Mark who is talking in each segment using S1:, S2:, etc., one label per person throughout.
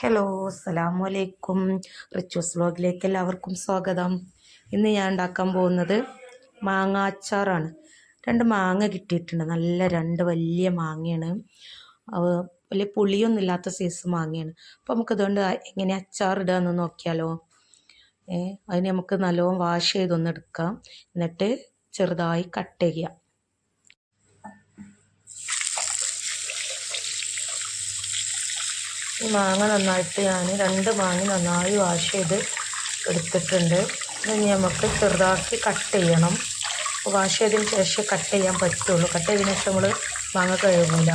S1: Hello, അസ്സലാമു അലൈക്കും. റിച്ചൂസ് വ്ലോഗിലേക്ക് എല്ലാവർക്കും സ്വാഗതം. ഇന്ന് ഞാൻ ഉണ്ടാക്കാൻ പോകുന്നത് മാങ്ങ അച്ചാറാണ്. 2 മാങ്ങ കിട്ടിയിട്ടുണ്ട്. നല്ല 2 വലിയ മാങ്ങയാണ്. വലിയ പുളിയൊന്നും ഇല്ലാത്ത സൈസ് മാങ്ങയാണ്. അപ്പോൾ നമുക്കതുകൊണ്ട് എങ്ങനെ അച്ചാറിടുക എന്ന് നോക്കിയാലോ. അതിന് നമുക്ക് നല്ലോണം വാഷ് ചെയ്തൊന്ന് എടുക്കാം. എന്നിട്ട് ചെറുതായി കട്ട് ചെയ്യുക. ഈ മാങ്ങ നന്നായിട്ട് ഞാൻ 2 മാങ്ങ നന്നായി വാഷ് ചെയ്ത് എടുത്തിട്ടുണ്ട്. ഇനി നമുക്ക് ചെറുതാക്കി കട്ട് ചെയ്യണം. വാഷ് ചെയ്തതിന് ശേഷം കട്ട് ചെയ്യാൻ പറ്റുള്ളൂ. കട്ട് ചെയ്തതിന് ശേഷം നമ്മൾ മാങ്ങ കഴുകില്ല.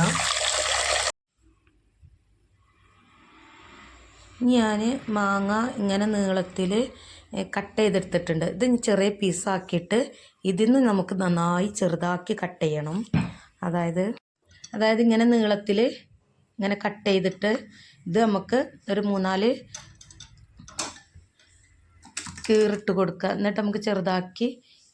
S1: ഞാൻ മാങ്ങ ഇങ്ങനെ നീളത്തിൽ കട്ട് ചെയ്തെടുത്തിട്ടുണ്ട്. ഇത് ചെറിയ പീസാക്കിയിട്ട് ഇതിന്ന് നമുക്ക് നന്നായി ചെറുതാക്കി കട്ട് ചെയ്യണം. അതായത് ഇങ്ങനെ നീളത്തിൽ ഇങ്ങനെ കട്ട് ചെയ്തിട്ട് ഇത് നമുക്ക് ഒരു 3-4 കീറിട്ട് കൊടുക്കുക. എന്നിട്ട് നമുക്ക് ചെറുതാക്കി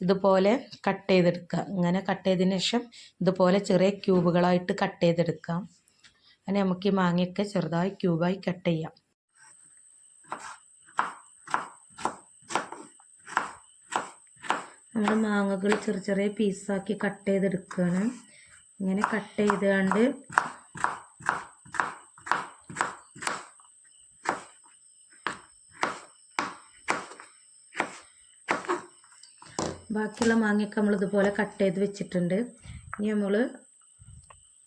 S1: ഇതുപോലെ കട്ട് ചെയ്തെടുക്കുക. ഇങ്ങനെ കട്ട് ചെയ്തതിന് ശേഷം ഇതുപോലെ ചെറിയ ക്യൂബുകളായിട്ട് കട്ട് ചെയ്തെടുക്കാം. അങ്ങനെ നമുക്ക് ഈ മാങ്ങയൊക്കെ ചെറുതായി ക്യൂബായി കട്ട് ചെയ്യാം. നമ്മൾ മാങ്ങകൾ ചെറിയ പീസാക്കി കട്ട് ചെയ്തെടുക്കുകയാണ്. ഇങ്ങനെ കട്ട് ചെയ്തുകൊണ്ട് ബാക്കിയുള്ള മാങ്ങയൊക്കെ നമ്മൾ ഇതുപോലെ കട്ട് ചെയ്ത് വെച്ചിട്ടുണ്ട്. ഇനി നമ്മൾ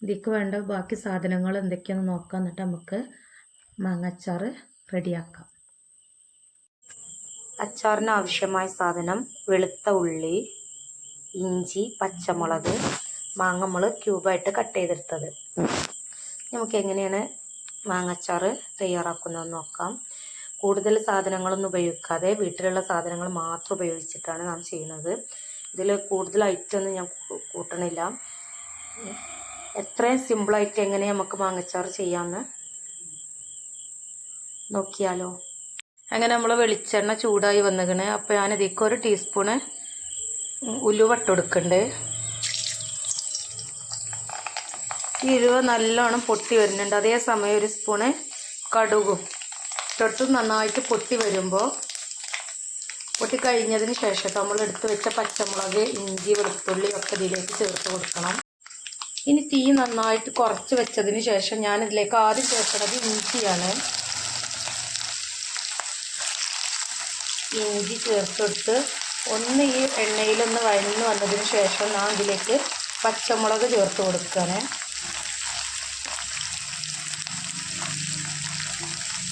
S1: ഇതിലേക്ക് വേണ്ട ബാക്കി സാധനങ്ങൾ എന്തൊക്കെയാണെന്ന് നോക്കാം. എന്നിട്ട് നമുക്ക് മാങ്ങാച്ചാർ റെഡിയാക്കാം. അച്ചാറിന് ആവശ്യമായ സാധനം വെളുത്ത ഉള്ളി, ഇഞ്ചി, പച്ചമുളക്, മാങ്ങ നമ്മൾ ക്യൂബായിട്ട് കട്ട് ചെയ്തെടുത്തത്. നമുക്ക് എങ്ങനെയാണ് മാങ്ങാച്ചാർ തയ്യാറാക്കുന്നതെന്ന് നോക്കാം. കൂടുതൽ സാധനങ്ങളൊന്നും ഉപയോഗിക്കാതെ വീട്ടിലുള്ള സാധനങ്ങൾ മാത്രം ഉപയോഗിച്ചിട്ടാണ് നാം ചെയ്യുന്നത്. ഇതിൽ കൂടുതൽ ഐറ്റമൊന്നും ഞാൻ കൂട്ടണില്ല. എത്രയും സിമ്പിളായിട്ട് എങ്ങനെ നമുക്ക് മാങ്ങാച്ചാർ ചെയ്യാമെന്ന് നോക്കിയാലോ. അങ്ങനെ നമ്മൾ വെളിച്ചെണ്ണ ചൂടായി വന്നിക്കണേ. അപ്പോൾ ഞാനിതിലേക്ക് 1 ടീസ്പൂണ് ഉലുവ ഇട്ടുകൊടുക്കുന്നുണ്ട്. ഈ ഉലുവ നല്ലോണം പൊട്ടി വരുന്നുണ്ട്. അതേസമയം 1 സ്പൂണ് കടുകും ഇട്ടിട്ട് നന്നായിട്ട് പൊട്ടി വരുമ്പോൾ പൊട്ടിക്കഴിഞ്ഞതിന് ശേഷം നമ്മൾ എടുത്ത് വെച്ച പച്ചമുളക്, ഇഞ്ചി, വെളുത്തുള്ളി ഒക്കെ ഇതിലേക്ക് ചേർത്ത് കൊടുക്കണം. ഇനി തീ നന്നായിട്ട് കുറച്ച് വെച്ചതിന് ശേഷം ഞാനിതിലേക്ക് ആദ്യം ചേർക്കുന്നത് ഇഞ്ചിയാണ്. ഇഞ്ചി ചേർത്തെടുത്ത് ഒന്ന് ഈ എണ്ണയിലൊന്ന് വഴന്ന് വന്നതിന് ശേഷം ഞാൻ ഇതിലേക്ക് പച്ചമുളക് ചേർത്ത് കൊടുക്കുകയാണ്.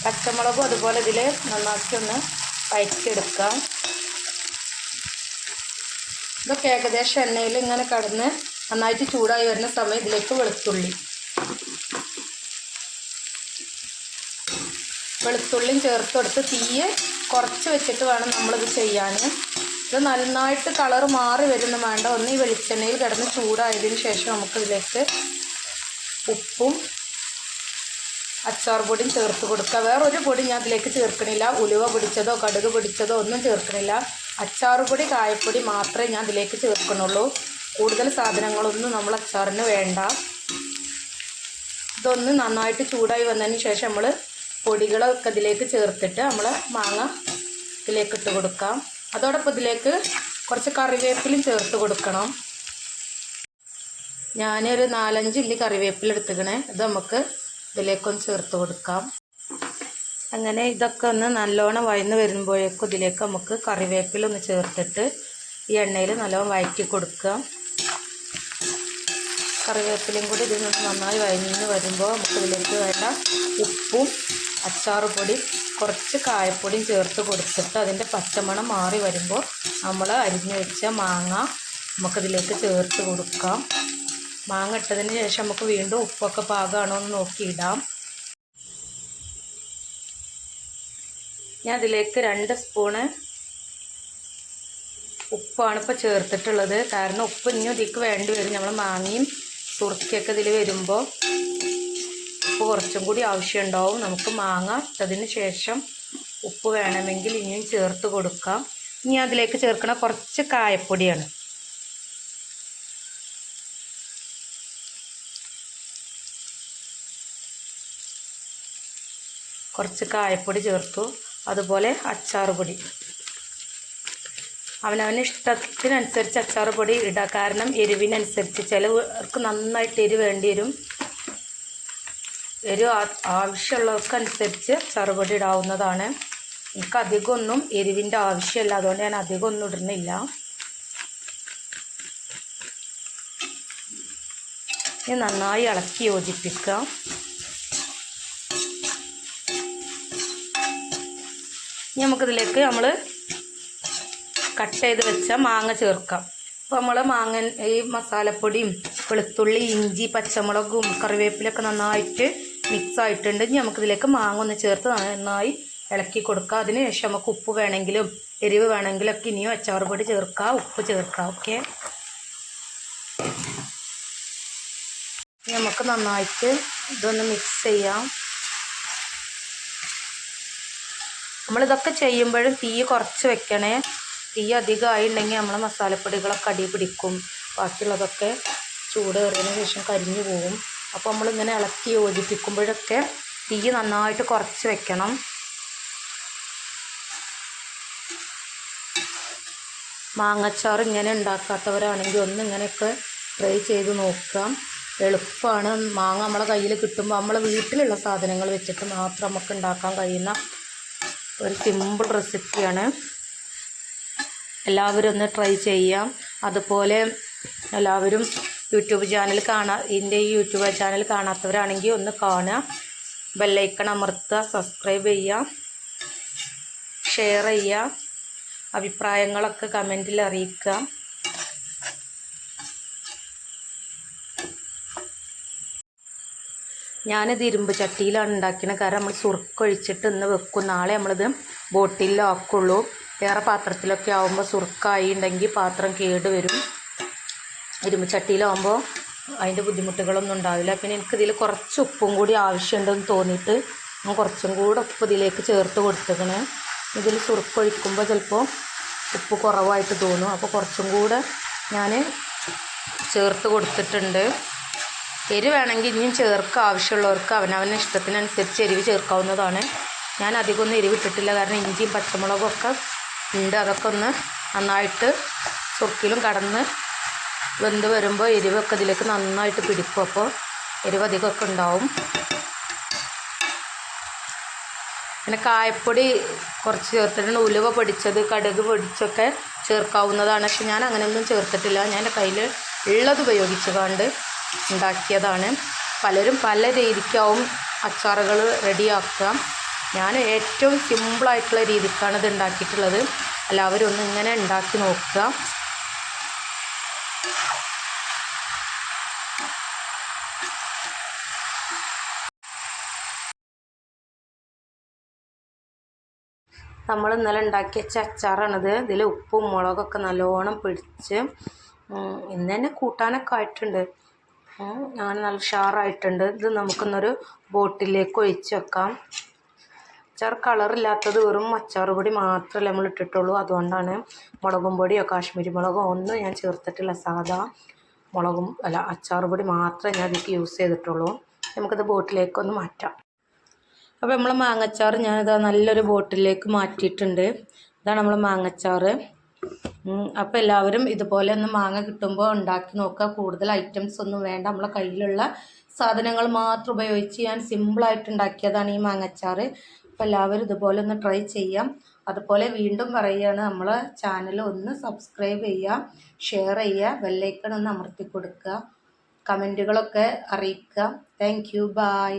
S1: പച്ചമുളകും അതുപോലെ ഇതിൽ നന്നാക്കി ഒന്ന് വഴറ്റിയെടുക്കാം. ഇതൊക്കെ ഏകദേശം എണ്ണയിൽ ഇങ്ങനെ കടന്ന് നന്നായിട്ട് ചൂടായി വരുന്ന സമയം ഇതിലേക്ക് വെളുത്തുള്ളിയും ചേർത്ത് കൊടുത്ത് തീയെ കുറച്ച് വെച്ചിട്ട് വേണം നമ്മളിത് ചെയ്യാൻ. ഇത് നന്നായിട്ട് കളർ മാറി വരുന്ന വേണ്ട. ഒന്ന് ഈ വെളിച്ചെണ്ണയിൽ കിടന്ന് ചൂടായതിന് ശേഷം നമുക്കിതിലേക്ക് ഉപ്പും അച്ചാർ പൊടിയും ചേർത്ത് കൊടുക്കുക. വേറൊരു പൊടി ഞാൻ ഇതിലേക്ക് ചേർക്കണില്ല. ഉലുവ പൊടിച്ചതോ കടുക് പൊടിച്ചതോ ഒന്നും ചേർക്കണില്ല. അച്ചാർ പൊടി, കായപ്പൊടി മാത്രമേ ഞാൻ ഇതിലേക്ക് ചേർക്കണുള്ളൂ. കൂടുതൽ സാധനങ്ങളൊന്നും നമ്മൾ അച്ചാറിന് വേണ്ട. ഇതൊന്ന് നന്നായിട്ട് ചൂടായി വന്നതിന് ശേഷം നമ്മൾ പൊടികളൊക്കെ ഇതിലേക്ക് ചേർത്തിട്ട് നമ്മൾ മാങ്ങ ഇതിലേക്ക് ഇട്ട് കൊടുക്കാം. അതോടൊപ്പം ഇതിലേക്ക് കുറച്ച് കറിവേപ്പിലും ചേർത്ത് കൊടുക്കണം. ഞാനൊരു 4-5 ഇല്ലി കറിവേപ്പില എടുത്തുക്കണേ. ഇത് നമുക്ക് ഇതിലേക്കൊന്ന് ചേർത്ത് കൊടുക്കാം. അങ്ങനെ ഇതൊക്കെ ഒന്ന് നല്ലോണം വഴന്ന് വരുമ്പോഴേക്കും ഇതിലേക്ക് നമുക്ക് കറിവേപ്പില ഒന്ന് ചേർത്തിട്ട് ഈ എണ്ണയിൽ നല്ലോണം വഴറ്റി കൊടുക്കുക. കറിവേപ്പിലയും കൂടി ഇതിൽ നിന്ന് നന്നായി വഴന്ന് വരുമ്പോൾ നമുക്ക് ഇതിലേക്ക് വേണ്ട ഉപ്പും അച്ചാർ പൊടി, കുറച്ച് കായപ്പൊടിയും ചേർത്ത് കൊടുത്തിട്ട് അതിൻ്റെ പച്ചമണം മാറി വരുമ്പോൾ നമ്മൾ അരിഞ്ഞു വെച്ച മാങ്ങ നമുക്കിതിലേക്ക് ചേർത്ത് കൊടുക്കാം. മാങ്ങ ഇട്ടതിന് ശേഷം നമുക്ക് വീണ്ടും ഉപ്പൊക്കെ പാകമാണോ എന്ന് നോക്കിയിടാം. ഞാൻ അതിലേക്ക് 2 സ്പൂണ് ഉപ്പാണ് ഇപ്പോൾ ചേർത്തിട്ടുള്ളത്. കാരണം ഉപ്പ് ഇനി ഇതിലേക്ക് വേണ്ടി വരും. നമ്മൾ മാങ്ങയും സുർക്കയൊക്കെ ഇതിൽ വരുമ്പോൾ ഉപ്പ് കുറച്ചും കൂടി ആവശ്യമുണ്ടാവും. നമുക്ക് മാങ്ങ ഇട്ടതിന് ശേഷം ഉപ്പ് വേണമെങ്കിൽ ഇനിയും ചേർത്ത് കൊടുക്കാം. ഇനി അതിലേക്ക് ചേർക്കണ കുറച്ച് കായപ്പൊടിയാണ്. കുറച്ച് കായപ്പൊടി ചേർത്തു, അതുപോലെ അച്ചാർ പൊടി. അവനവന് ഇഷ്ടത്തിനനുസരിച്ച് അച്ചാർ പൊടി ഇടുക. കാരണം എരിവിനനുസരിച്ച് ചിലവർക്ക് നന്നായിട്ട് എരിവ് വേണ്ടി വരും. എരിവ് ആവശ്യമുള്ളവർക്കനുസരിച്ച് അച്ചാർ പൊടി ഇടാവുന്നതാണ്. എനിക്ക് അധികമൊന്നും എരിവിൻ്റെ ആവശ്യമില്ല, അതുകൊണ്ട് ഞാൻ അധികമൊന്നും ഇടുന്നില്ല. ഇനി നന്നായി ഇളക്കി യോജിപ്പിക്കുക. ഇനി നമുക്കിതിലേക്ക് നമ്മൾ കട്ട് ചെയ്ത് വെച്ച മാങ്ങ ചേർക്കാം. അപ്പോൾ നമ്മൾ ഈ മസാലപ്പൊടിയും വെളുത്തുള്ളി, ഇഞ്ചി, പച്ചമുളകും കറിവേപ്പിലൊക്കെ നന്നായിട്ട് മിക്സ് ആയിട്ടുണ്ട്. ഇനി നമുക്കിതിലേക്ക് മാങ്ങ ഒന്ന് ചേർത്ത് നന്നായി ഇളക്കി കൊടുക്കുക. അതിന് ശേഷം നമുക്ക് ഉപ്പ് വേണമെങ്കിലും എരിവ് വേണമെങ്കിലൊക്കെ ഇനിയും അച്ചാർ പൊടി ചേർക്കുക, ഉപ്പ് ചേർക്കുക. ഓക്കെ, നമുക്ക് നന്നായിട്ട് ഇതൊന്ന് മിക്സ് ചെയ്യാം. നമ്മളിതൊക്കെ ചെയ്യുമ്പോഴും തീ കുറച്ച് വെക്കണേ. തീ അധികമായിട്ടുണ്ടെങ്കിൽ നമ്മളെ മസാലപ്പൊടികളൊക്കെ അടി പിടിക്കും, ബാക്കിയുള്ളതൊക്കെ ചൂട് കയറിയതിന് ശേഷം കരിഞ്ഞു പോകും. അപ്പോൾ നമ്മളിങ്ങനെ ഇളക്കി യോജിപ്പിക്കുമ്പോഴൊക്കെ തീ നന്നായിട്ട് കുറച്ച് വെക്കണം. മാങ്ങച്ചാർ ഇങ്ങനെ ഉണ്ടാക്കാത്തവരാണെങ്കിൽ ഒന്ന് ഇങ്ങനെയൊക്കെ ട്രൈ ചെയ്ത് നോക്കാം. എളുപ്പമാണ്. മാങ്ങ നമ്മളെ കയ്യിൽ കിട്ടുമ്പോൾ നമ്മളെ വീട്ടിലുള്ള സാധനങ്ങൾ വെച്ചിട്ട് മാത്രം നമുക്ക് ഉണ്ടാക്കാൻ കഴിയുന്ന ഒരു സിമ്പിൾ റെസിപ്പിയാണ്. എല്ലാവരും ഒന്ന് ട്രൈ ചെയ്യാം. അതുപോലെ എല്ലാവരും യൂട്യൂബ് ചാനൽ എൻ്റെ ഈ യൂട്യൂബ് ചാനൽ കാണാത്തവരാണെങ്കിൽ ഒന്ന് കാണുക, ബെല്ലൈക്കൺ അമർത്തുക, സബ്സ്ക്രൈബ് ചെയ്യുക, ഷെയർ ചെയ്യുക, അഭിപ്രായങ്ങളൊക്കെ കമൻറ്റിൽ അറിയിക്കുക. ഞാനിത് ഇരുമ്പ് ചട്ടിയിലാണ് ഉണ്ടാക്കുന്നത്. കാരണം നമ്മൾ സുർക്കൊഴിച്ചിട്ട് ഇന്ന് വെക്കും, നാളെ നമ്മളിത് ബോട്ടിലാക്കുള്ളൂ. വേറെ പാത്രത്തിലൊക്കെ ആകുമ്പോൾ സുർക്കായി ഉണ്ടെങ്കിൽ പാത്രം കേടുവരും. ഇരുമ്പ് ചട്ടിയിലാകുമ്പോൾ അതിൻ്റെ ബുദ്ധിമുട്ടുകളൊന്നും ഉണ്ടാവില്ല. പിന്നെ എനിക്കിതിൽ കുറച്ച് ഉപ്പും കൂടി ആവശ്യമുണ്ടെന്ന് തോന്നിയിട്ട് ഞാൻ കുറച്ചും കൂടെ ഉപ്പ് ഇതിലേക്ക് ചേർത്ത് കൊടുത്തേക്കണേ. ഇതിൽ സുർക്കൊഴിക്കുമ്പോൾ ചിലപ്പോൾ ഉപ്പ് കുറവായിട്ട് തോന്നും, അപ്പോൾ കുറച്ചും കൂടെ ഞാൻ ചേർത്ത് കൊടുത്തിട്ടുണ്ട്. എരിവ് വേണമെങ്കിൽ ഇനിയും ചേർക്കുക, ആവശ്യമുള്ളവർക്ക് അവനവൻ്റെ ഇഷ്ടത്തിനനുസരിച്ച് എരിവ് ചേർക്കാവുന്നതാണ്. ഞാൻ അധികമൊന്നും എരിവ് ഇട്ടിട്ടില്ല, കാരണം ഇഞ്ചിയും പച്ചമുളകും ഒക്കെ ഉണ്ട്. അതൊക്കെ ഒന്ന് നന്നായിട്ട് സുർക്കിലും കടന്ന് വെന്ത് വരുമ്പോൾ എരിവൊക്കെ ഇതിലേക്ക് നന്നായിട്ട് പിടിക്കും. അപ്പോൾ എരിവ് അധികമൊക്കെ ഉണ്ടാവും. പിന്നെ കായപ്പൊടി കുറച്ച് ചേർത്തിട്ടുണ്ട്, ഉലുവ പൊടിച്ചത്, കടുക് പൊടിച്ചൊക്കെ ചേർക്കാവുന്നതാണ്. പക്ഷെ ഞാൻ അങ്ങനെയൊന്നും ചേർത്തിട്ടില്ല. ഞാൻ എൻ്റെ കയ്യിൽ ഉള്ളത് ഉപയോഗിച്ച് കൊണ്ട് ഉണ്ടാക്കിയതാണ്. പലരും പല രീതിക്കാവും അച്ചാറുകൾ റെഡിയാക്കുക. ഞാൻ ഏറ്റവും സിമ്പിളായിട്ടുള്ള രീതിക്കാണ് ഇത് ഉണ്ടാക്കിയിട്ടുള്ളത്. എല്ലാവരും ഒന്ന് ഇങ്ങനെ ഉണ്ടാക്കി നോക്കുക. നമ്മൾ ഇന്നലെ ഉണ്ടാക്കി വെച്ച അച്ചാറാണിത്. ഇതിൽ ഉപ്പും മുളകൊക്കെ നല്ലോണം പിടിച്ച് ഇന്ന് തന്നെ കൂട്ടാനൊക്കെ ആയിട്ടുണ്ട്. അങ്ങനെ നല്ല ഉഷാറായിട്ടുണ്ട്. ഇത് നമുക്കൊന്നൊരു ബോട്ടിലേക്ക് ഒഴിച്ച് വെക്കാം. അച്ചാർ കളറില്ലാത്തത് വെറും അച്ചാർ പൊടി മാത്രമല്ല നമ്മൾ ഇട്ടിട്ടുള്ളൂ, അതുകൊണ്ടാണ്. മുളകും പൊടിയോ കാശ്മീരി മുളകോ ഒന്നും ഞാൻ ചേർത്തിട്ടില്ല. സാധാ അച്ചാർ പൊടി മാത്രമേ ഞാൻ ഇതിലേക്ക് യൂസ് ചെയ്തിട്ടുള്ളൂ. നമുക്കത് ബോട്ടിലേക്കൊന്ന് മാറ്റാം. അപ്പോൾ നമ്മൾ മാങ്ങച്ചാർ ഞാനിതാ നല്ലൊരു ബോട്ടിലേക്ക് മാറ്റിയിട്ടുണ്ട്. ഇതാണ് നമ്മൾ മാങ്ങച്ചാർ. അപ്പോൾ എല്ലാവരും ഇതുപോലെ ഒന്ന് മാങ്ങ കിട്ടുമ്പോൾ ഉണ്ടാക്കി നോക്കുക. കൂടുതൽ ഐറ്റംസ് ഒന്നും വേണ്ട, നമ്മളെ കയ്യിലുള്ള സാധനങ്ങൾ മാത്രം ഉപയോഗിച്ച് ഞാൻ സിമ്പിളായിട്ട് ഉണ്ടാക്കിയതാണ് ഈ മാങ്ങച്ചാർ. അപ്പോൾ എല്ലാവരും ഇതുപോലെ ഒന്ന് ട്രൈ ചെയ്യാം. അതുപോലെ വീണ്ടും പറയുകയാണ്, നമ്മളെ ചാനൽ ഒന്ന് സബ്സ്ക്രൈബ് ചെയ്യുക, ഷെയർ ചെയ്യുക, ബെല്ലൈക്കൺ ഒന്ന് അമർത്തി കൊടുക്കുക, കമൻറ്റുകളൊക്കെ അറിയിക്കുക. Thank you, by.